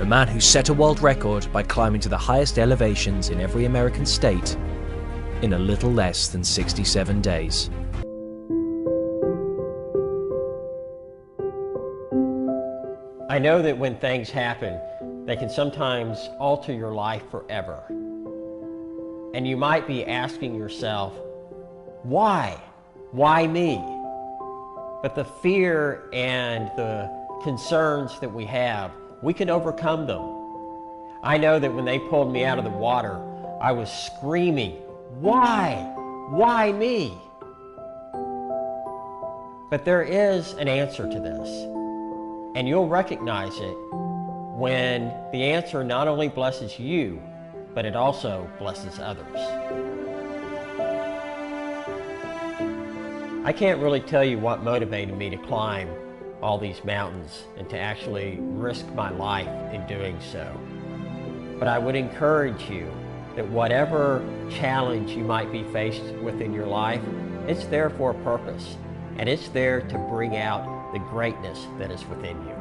the man who set a world record by climbing to the highest elevations in every American state in a little less than 67 days. I know that when things happen, they can sometimes alter your life forever. And you might be asking yourself, why? Why me? But the fear and the concerns that we have, we can overcome them. I know that when they pulled me out of the water, I was screaming, why? Why me? But there is an answer to this, and you'll recognize it when the answer not only blesses you, but it also blesses others. I can't really tell you what motivated me to climb all these mountains and to actually risk my life in doing so. But I would encourage you that whatever challenge you might be faced with in your life, it's there for a purpose, and it's there to bring out the greatness that is within you.